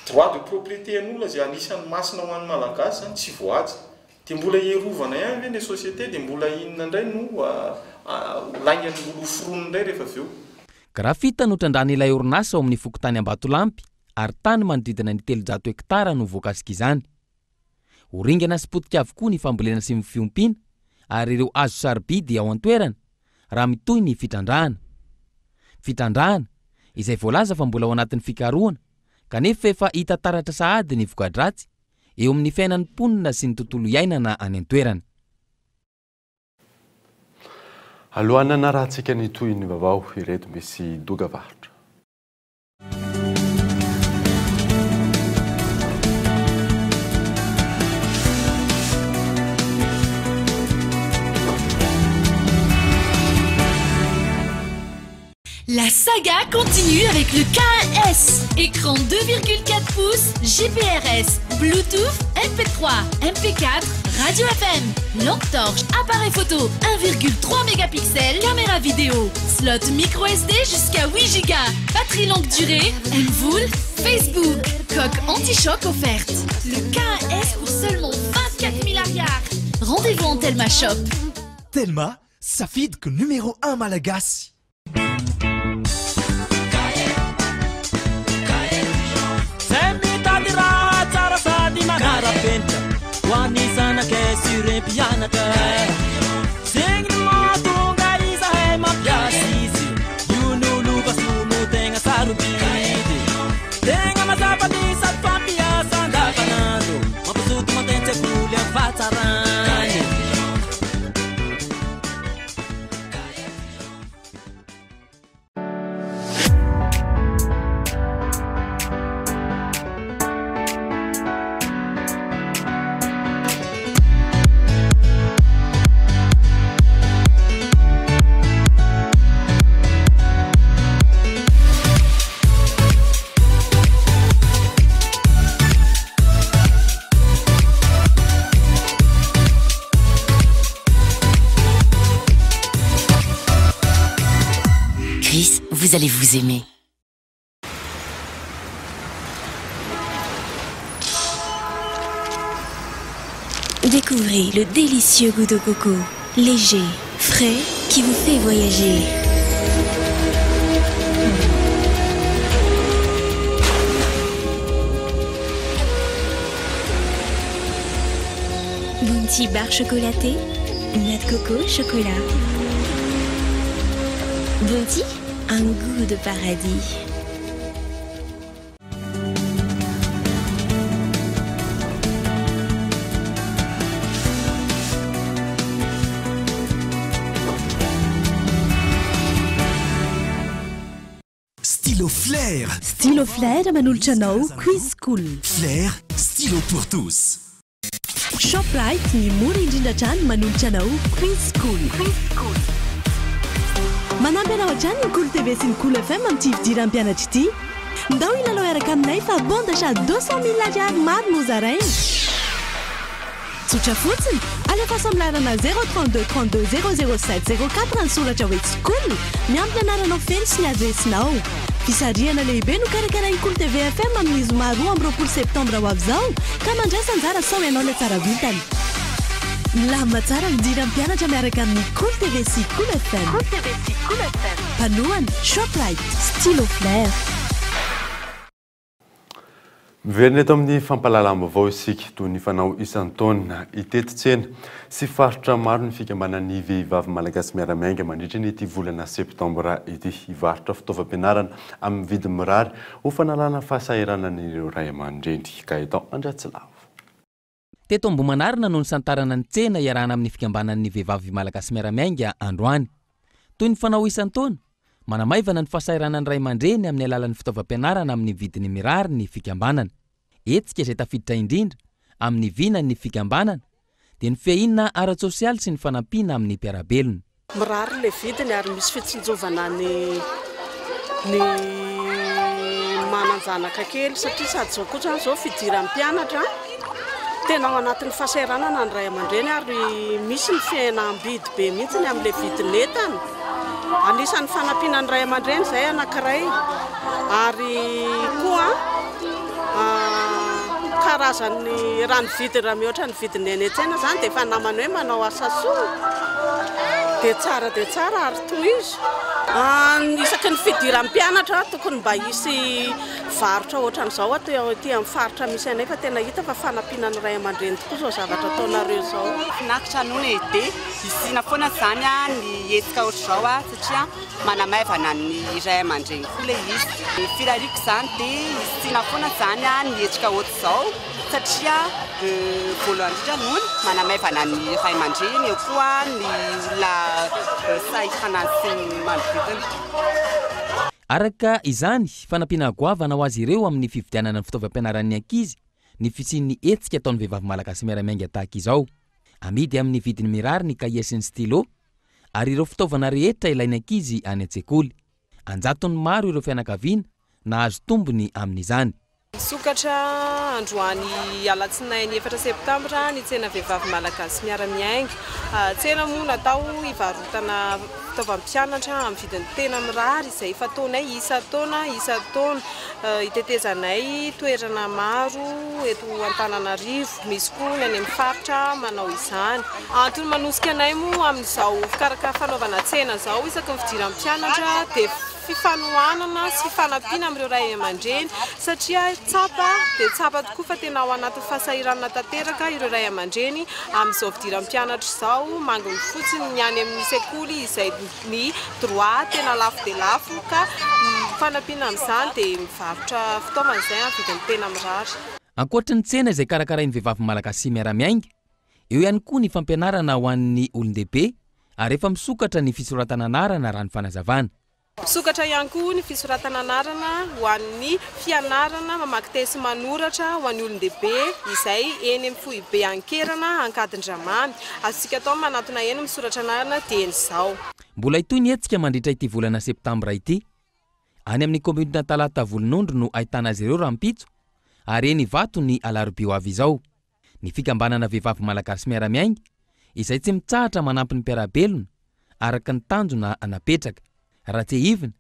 Droit de propriété an'olona zay anisan'ny masina ho an'ny malagasy zany tsy voaja. Dia mbola hierovana ihany ve ny société dia mbola inona indray no laingany olo foronina indray rehefa avy eo. Grafita no trandrahan'ilay orinasa ao amin'ny fokontany Ambatolampy ary tany manodidina ny 300 hektara no voakasika izany. Horingana sy potika avokoa ny fambolena sy ny fiompiana ary ireo azo sarobidy ao an-toerana raha mitoy ny fitrandrahana. Fitrandrahana izay voalaza fa mbola ao anatin'ny fikarohana kanefa efa hita taratra sahady ny voka-dratsy eo amin'ny fiainan'ny mponina sy ny tontolo iainana any an-toerana. Alohan'ny narahantsika ny toy ny vaovao ireto misy dogavaritra. La saga continue avec le K1S. Écran 2,4 pouces, GPRS, Bluetooth, MP3, MP4, radio FM, lampe torche, appareil photo, 1,3 mégapixels, caméra vidéo, slot micro SD jusqu'à 8 Go, batterie longue durée, M-Vool, Facebook, coque anti-choc offerte. Le K1S pour seulement 24 000 ariards. Rendez-vous en Telma Shop. Telma, safidyko numéro 1 malagasy. Zay mitady raha tsara sady manara-penitra ho an'ny zanakay surem-pianatra. Zegny ny mahatonga izahay mampiasa izy io n'olo vasomo tegna sarobidy. Tegna mazava ny sady fampiasa andavanandro mampazoto mantentsy akoly amin'ny fahatsarany. Vous allez vous aimer. Découvrez le délicieux goût de coco, léger, frais, qui vous fait voyager. Bounty barre chocolatée, noix de coco, chocolat. Bounty, un goût de paradis. Stylo Flair. Stylo Flair manolotra anao Quiz School. Flair, stylo pour tous. Shoprite ny mora indrindra trany manolotra anao Quiz School. Manampy anao hatrany ny Cool TV sy ny Cool FM amin'ny tsy fidiran'ny mpianatra ity. Ndao ilalao araka aminay fa bon d'achat 200 000 ariary maro no zarainy. Tsotra fotsiny, alefa samlarana 032 32 007 04 ny soratra hoe School, miampy anaranao feno sy ny adresinao. Fisarihana lehibe no karakarainy Cool TV FM amin'ny zoma 2 septambra ho avy izao, ka mandraisa anjara sao ianao ilay tsara vitany. Milamina tsara midiran'ny mpianatra miaraka amin'ny Cool TV sy Cool FM. Panoany Shoprite, Stylo Flair. Miverina eto amin'ny fampalalam-baovao isika toy ny fanao isan-taona itetin-tsena sy faritra maro ny fikambanan'ny vehivavy malagasy miara-miainga mandritra ny ity volana septambra ity. Hivarotra fitaovam-pianarana amin'ny vidiny mirary ho fanalana fahasahiranan'ireo ray aman-dreny. Gaetan Andratsilavo. Teto Ambohimanarina no nisantarana ny tsena iarahana amin'ny fikambanan'ny vehivavy malagasy miara-miainga androany. Toy ny fanao isan-taona, manamaivana ny fahasahiranan'ny ray aman-dreny amin'ny alalan'ny fitaovam-pianarana amin'ny vidiny mirary ny fikambanana. Etsika izay tafiditra indrindra amin'ny vinany ny fikambanana dia ny fiahinana ara-tsosialy sy ny fanampiana amin'ny mpiarabelona. Mirary ilay vidiny ary misy fitsinjovana ny mananjanaka kely satria sady zao kosa zao fidiran'ny mpianatra tena ao anatin'ny fahasahiranana ny ray aman-dreny ary misy ny fihenam-bidy be mihitsy amin'ilay vidiny entana. Anisan'ny fanampiana ny ray aman-dreny izay anankiray ary koa karazan'ny raha ny vidiny raha mihoatra ny vidiny eny an-tsena zany dia efa namany hoe manao asa soa dia tsara ary toy izy. Isaky ny fidiran'ny mpianatra tokony mba hisy varotra ohatran'izao aty amin'ny faritra misy anay fa tena hita fa fanampiana ny ray aman-dreny tokoa zao zavatra ataonareo zao. Finaritra nono ide isina foana zany ny hetsika ohatr'izao satria manamaivana ny ray aman-dreny koa ilay izy. Ny firariako zany dia isina foana zany ny hetsika ohatr'izao satria voalohany indrindra nono manamaivana ny ray aman-dreny eo koa ny olona sahirana sy ny manodidina. Araka izany, fanampiana goavana ho azy ireo amin'ny fividianana ny fitaovam-pianaran'ny ankizy, ny fisian'ny hetsika ataon'ny vehivavy malagasy miara-miainga tahaka izao. Amidy amin'ny vidiny mirary ny kahie sy ny stylo, ary ireo fitaovana rehetra ilain'ny ankizy any an-tsekoly. Anjatony maro ireo fianakaviana nahazo tombony amin'izany. Sokatra androany alatsinainy 4 septambra ny tsena vehivavy malagasy miara-miainga. Tsena moa natao ivarotana fitaovam-pianatra amin'ny vidiny tena mirary izay fataonay isa-taona itetezanay toerana maro eto Antananarivo, misy koa ny any amin'ny faritra manao izany. Antony manosika anay moa amin'izao fikarakara fanaovana tsena zao isaky ny fidiran'ny mpianatra dia fifanohanana sy fifanampiana amin'ireo ray aman-dreny satria tsapa tokoa fa tena ao anaty fahasahiranana tanteraka ireo ray aman-dreny amin'izao fidiran'ny mpianatra izao mangony fotsiny ny any amin'ny sekoly izay ny droit tena lafo dia lafo ka fanampiana amin'izany dia mivarotra fitaovana izay amin'ny vidiny tena mirary. Ankoatra ny tsena izay karakarain'ny vehivavy malagasy miara-miainga, eo ihany koa ny fampianarana ho an'ny olon-dehibe ary efa misokatra ny fisoratana anarana raha ny fanazavana. Sokatra ihany koa ny fisoratana anarana ho an'ny fianarana mamaky tesy manoratra ho an'ny olon-dehibe izay eny amin'ny foibe ankerana Ankadindramamy. Azontsika atao manatona eny misoratra anarana dia izao. Mbola itoy ny hetsika mandritra ity volana septambra ity. Any amin'ny komuna Talata Volonondro no ahitana azy ireo rahampitso ary eny Ivato ny alarobia ho avy izao. Ny fikambanana vehivavy malagasy miara-miainga izay tsy mitsahatra manampy ny mpiarabelona araka ny tanjona anapetraka. Raha tsy hivina,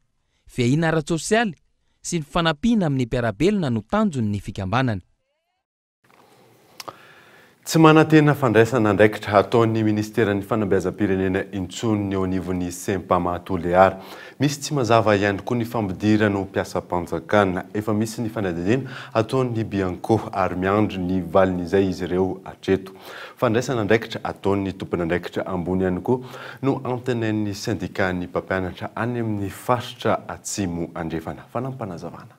fiahina ara-tsosialy sy ny fanampiana amin'ny mpiarabelona no tanjony ny fikambanana. Tsy manantena fandraisana andraikitra ataon'ny ministeran'ny fanabeazam-pirenena intsony eo anivon'ny Sempamatoleary. Misy tsy mazava ihany koa ny fampidirana ho mpiasam-panjakana. Efa misy ny fanadinina ataon'ny Bianco ary miandry ny valin'izay izy ireo hatreto. Fandraisana andraikitra ataon'ny tompony andraikitra ambony ihany koa no antenain'ny syndicat-ny mpampianatra any amin'ny faritra atsimo andrefana. Fanampanazavana.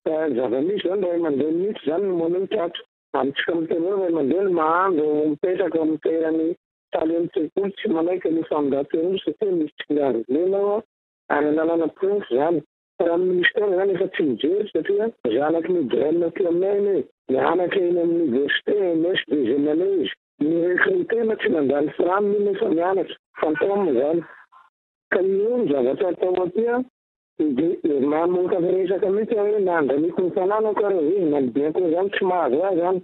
Zava-misy zany ray aman-dreny mihitsy zany no manao teatro. Amintsika miteny ray aman-dreny mahandro mipetraka amin'ny toerany taly amin'ny sekoly tsy manaiky ny famindranteny satria misy tsingarilena ary analana profo zany. Raha amin'ny ministera zany efa tsy mijery satria zanaky ny draine ty aminay mianaka eny amin'ny université mesy de génaleuse. Ny recrutena tsy nandany frame iny efa mianatra fantôme zany. Ka io zavatra atao aty mamoaka resaka mihitsy hoe nandraniko ny tanànako ary hoe nalibiako zany tsy mahazo azy zany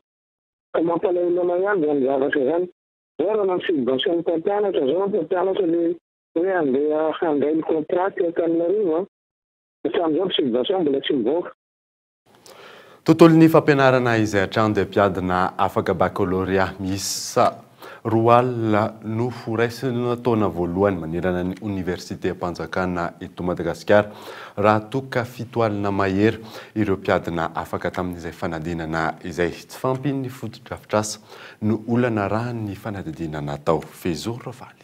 ka mampalailana ihany zany zavatra zany. Zao raha nansubvention mpampianatra zao mpampianatra le hoe andeha handray ny contrat Antananarivo hatramin'izao subvention mbola tsy mivoaka. Tontolon'ny fampianarana izay hatrany dia mpiadina afaka baccalauréat miisa roa alina no raisina taona voalohany manerana ny Université Mpanjakana eto Madagasikara. Raha toka 7 alina mahery ireo mpiadina afaka tamin'izay fanadinana izay. Tsy fampin'ny foto-drafitrasa no olana raha ny fanadinana natao. Fezo Ravaly.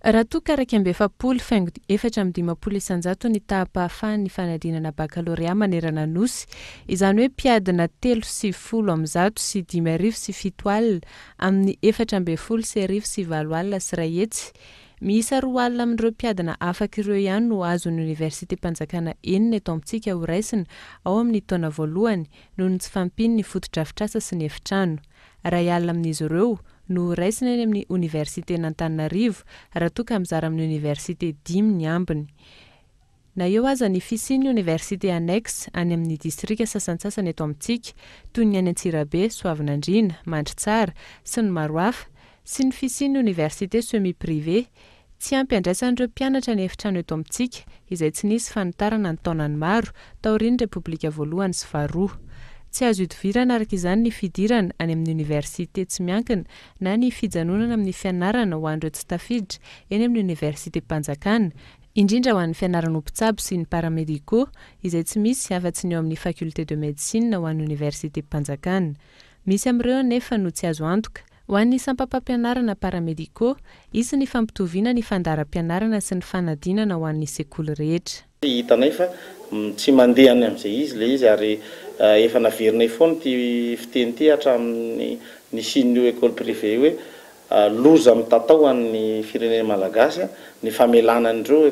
Raha toa karaka amby 4.7 isanjato ny taham-pahafahan'ny fanadinana baccalauréat manerana nosy, izany hoe mpiadina 3.0 amzato sy 5.7 alina amin'ny 4.9 alina sy ray hetsy. Miisa 2 alina amin'ireo mpiadina afaka ireo ihany no azon'ny Université Mpanjakana enina eto amintsika ho raisina ao amin'ny taona voalohany noho ny tsy fampin'ny foto-drafitrasa sy ny efitrano. Ray alina amin'izy ireo no raisina eny amin'ny Université n'Antananarivo raha toa ka mizara amin'ny Université 10 ny ambiny. Na eo aza ny fisian'ny Université annexe any amin'ny distrika sasantsasany eto amintsika toy ny any Antsirabe, Soavinandriana, Mandritsara sy ny maro hafa sy ny fisian'ny Université semi-privé tsy ampy andraisan'ireo mpianatra ny efitrano eto amintsika izay tsy nisy fanitarana ny taonany maro taorian'ny Repoblika voalohany sy faharoa. Tsy azo idivirana araka izany ny fidirana any amin'ny Université tsy miankina na ny fijanonana amin'ny fianarana ho an'ireo tsy tafiditra eny amin'ny Université Mpanjakana, indrindra ho an'ny fianarana mpitsabo sy ny paramédicaux izay tsy misy afa-tsy ny eo amin'ny Faculté de Médecine ho an'ny Université Mpanjakana. Misy amin'ireo nefa no tsy azo antoka. Ho an'ny sampam-pampianarana paramédicaux, isy ny fampitoviana ny fandaram-pianarana sy ny fanadinana ho an'ny sekoly rehetra. Hitanay fa tsy mandeha any amin'izay izy le izy ary efa naverinay foana ty fiteny ty hatramin'ny ny sin'io école privée hoe loza mitatao an'ny firenena malagasy ny famelana andreo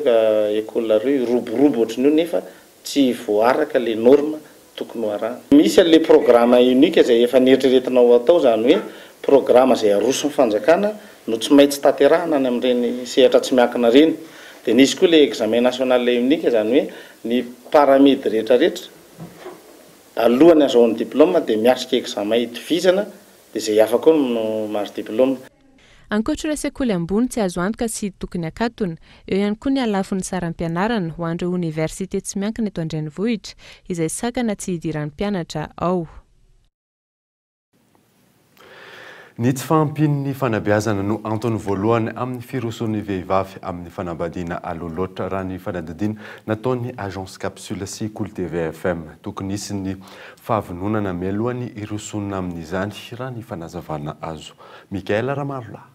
école reo roborobo ohatran'io nefa tsy voaraka le norme tokony hoarana. Misy le programme unique zay efa nieritreretinao atao zany hoe programme zay aroso ny fanjakana no tsy maintsy taterahana any amin'ireny sehatra tsy miankina reny. Dia nisy koa le examen national unique zany hoe ny paramedy rehetrarehetra alohany azahoan'ny diplôme dia miatrika examen itovizana dia izay hafa koa no mahazo diplôme. Ankoatra ireo sekoly ambony tsy azo antoka sy tokony akatony, eo ihany koa ny alafon'ny saram-pianarana ho an'ireo université tsy miankina eto Andrenivohitra izay sakana tsy hidiran'ny mpianatra ao. Ny tsy fahampin'ny fanabeazana no antony voalohany amin'ny firosoan'ny vehivavy amin'ny fanambadiana aloloatra raha ny fanadidina nataon'ny agence capsule sy Cool TV FM. Tokony hisy ny fahavononana mialohan'ny irosonina amin'izany raha ny fanazavana azo. Mikaela Ramarola.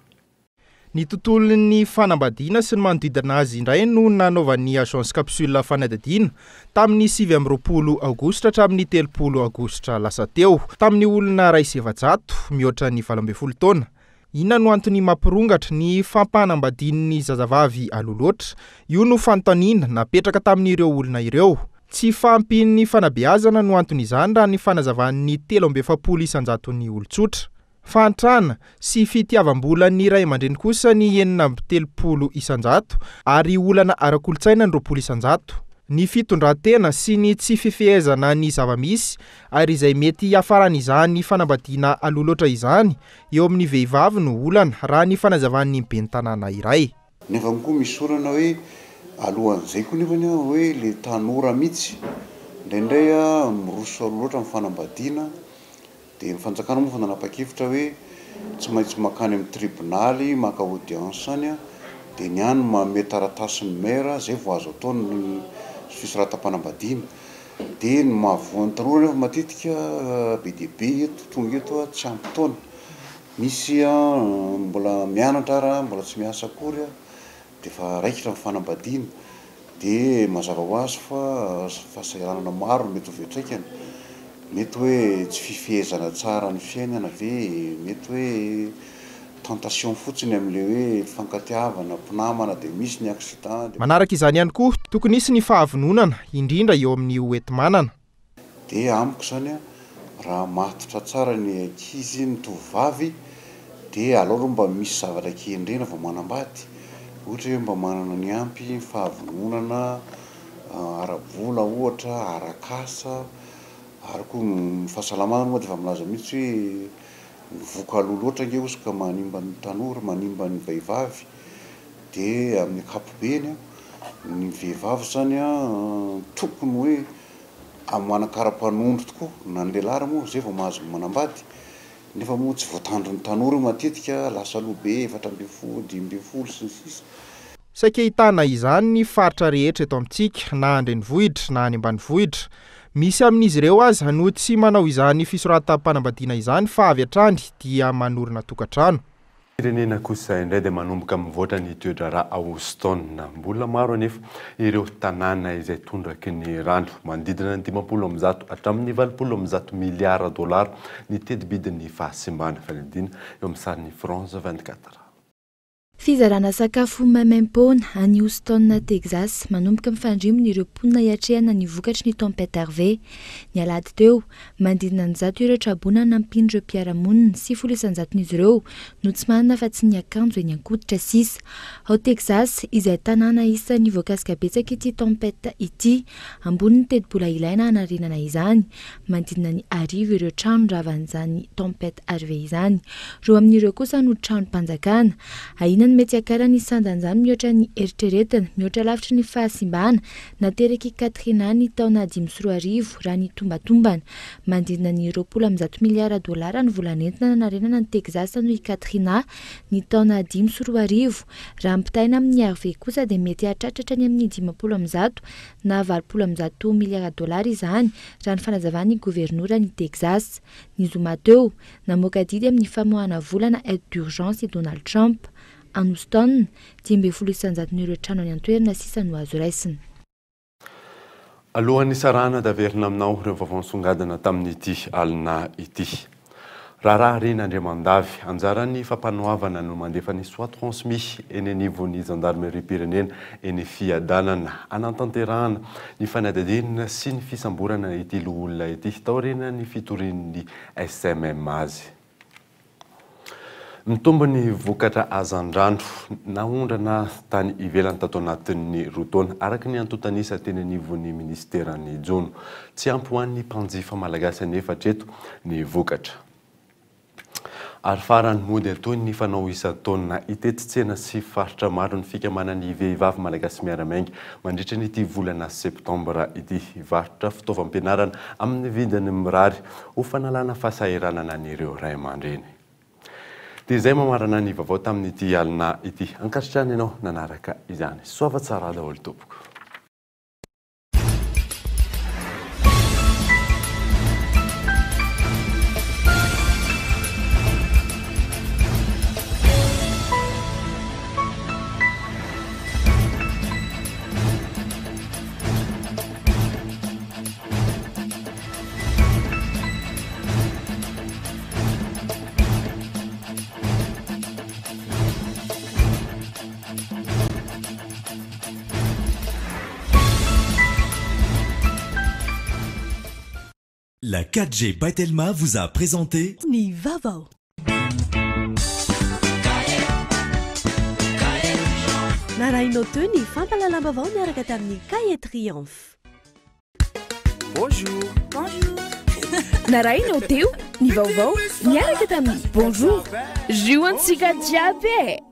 Ny tontolon'ny fanambadiana sy ny manodidina azy indray no nanaovan'ny agence capsule fanadidina tamin'ny 7 aogositra hatramin'ny 3 aogositra lasa teo tamin'ny olona 700 mihoatra ny 12 taona. Inona no antony mampirongatra ny fampanambadian'ny zazavavy aloloatra? Io no fanontaniana napetraka tamin'ireo olona ireo. Tsy fahampin'ny fanabeazana no antony izany raha ny fanazavan'ny 7 isanjaton'ny olon-tsotra. Fantrana sy fitiavam-bola ny ray aman-dreny kosa ny 7 isanjato ary olana ara-kolotsaina ny 20 isanjato. Ny fitondran-tena sy ny tsy fifehezana ny zavamisy ary izay mety hafaran'izany fanambadiana aloloatra izany eo amin'ny vehivavy no olana raha ny fanazavan'ny ben'ny tanàna iray. Nefa koa misy orana hoe alohan'izay koa nefa hoe le tanora mihitsy indraindray miroso aloloatra amin'ny fanambadiana. Dia ny fanjakana moa fananapa-kevitra hoe tsy maintsy makany amin'ny tribonaly maka audience any dia ny any manome taratasy ny maire zay vao azo atao ny fisiratam-panambadiana. Dia ny mahavoan'ny tanora nefa matetika be dia be eto tonga eto tsy ampy taona. Misy mbola mianatra ara mbola tsy miasa akory dia fa raikitra amin'ny fanambadiana. Dia mazava ho azy fa fahasahiranana maro mety ho vetraikany. Mety hoe tsy fifehezana tsara ny fiainana ve, mety hoe tentation fotsiny amin'le hoe fankatiavana, mpinamana dia misy ny accident. Manaraka izany ihany koa tokony hisy ny fahavononana indrindra eo amin'ny hoenti-manana. Dia amiko izany raha matotra tsara ny ankizy ny tovovavy dia aleo mba misy zavatra kendrena vao manambady. Ohatra hoe mba manana ny ampy fahavononana ara-bola ohatra, arak'asa. Ary koa ny fahasalamana moa dia efa milaza mihitsy hoe mivoaka aloloatra nge ozy ka manimba ny tanora, manimba ny vehivavy. Dia amin'ny ankapobeny ny vehivavy zany tokony hoe manakaram-panondro tokoa na ny lehilahy moa zay vao mahazo manambady. Nefa moa tsy voatandro ny tanora matetika lasa lobe 4 ambin'ny folo, 5 ambin'ny folo sy ny sisa. Saika hitana izany ny faritra rehetra eto amintsika na Andrenivohitra na any ambanivohitra. Misy amin'izy ireo aza no tsy manao izany fisoratam-panambadiana izany fa avy hatrany dia manorina tokantrano. Firenena kosa indray dia manomboka mivoatra ny toedrara Houston. Mbola maro anefa ireo tanàna izay tondraky ny rano manodidina ny 50 hatramin'ny 80 miliara dolara ny teti-bidin'ny fahasimbana fanadina eo amin'ny sarin'ny France 24. Fizarana sakafo maimaim-poana any Houston, Texas, manomboka mifandrimina ireo mponina hiatrehana ny vokatry ny tempête Hervé. Ny alady teo, mandidina ny 100 ireo trabona nampindreo mpiara-monina sy 10 isanjaton'izy ireo no tsy manana fa tsy ny akanjo eny an-koditra sisa. Ao Texas, izay tanàna isan'ny voakasika betsaka ity tempête ity, ambony ny teti-bola ilaina hanarenana izany, mandidina ny 10 ireo trano ravan'izany tempête Hervé izany. Roa amin'ireo kosa no trano mpanjakana. Aina ny mety akara ny sandanjany mihoatra ny eritreretana, mihoatra lavitra ny fahasimbana, nateraka Katrina ny taona 2010 raha ny tombatombana. Mandidina ny €20 miliara ny volanentina nanarenana ny Texas noho i Katrina ny taona 2010. Raha ampitaina amin'ny Hervé kosa dia mety hahatratratra ny amin'ny 50 na $20 miliara izany raha ny fanazavan'ny gouvernoura ny Texas. Ny zoma teo namoaka didy amin'ny famoahana volana aide d'urgence i Donald Trump. Any Houston, 10 isanjaton'ireo trano any an-toerana sisa no azo raisina. Alohan'ny sarana daverina aminao ireo vaovao-nisongadina tamin'ity alina ity. Raha Ren'Andriamandavy anjaran'ny fampanohavana no mandefa ny soit transmis eny anivon'ny gendarmerie pirenena eny fiadanana anatanterahana ny fanadadinina sy ny fisamborana ity loholona ity taorina ny fitorin'ny SMM azy. mitombo ny vokatra azandrandro naondrana tany ivelany tato anatin'ny rotaona araka ny antotanisa teny anivon'ny ministeran'ny jono tsy ampy ho an'ny mpanjifa malagasy anefa hatreto ny vokatra ary farany mody atao ny fanao isan-taona itetytsena sy faritra maro ny fikamanany vehivavy malagasy miaramaingy mandritra nyity volana septambra ity varotra fitaovam-pianarana amin'ny vidiny mirary ho fanalana fahasahiranana an'ireo ray aman-dreny. Dia izay mamarana ny vaovao tamin'ity alina ity ankasitrany ianao nanaraka izany. Soava tsara daholo tompoko. La 4G by Telma vous a présenté Ni Vavao. Narainao teo ny fampalalam-bavao miaraka tamin'ny Cahier Triomphe. Bonjour. Bonjour. Narainao teo ny vaovao miaraka tamin'ny Bonjour. Juantsika jiaby.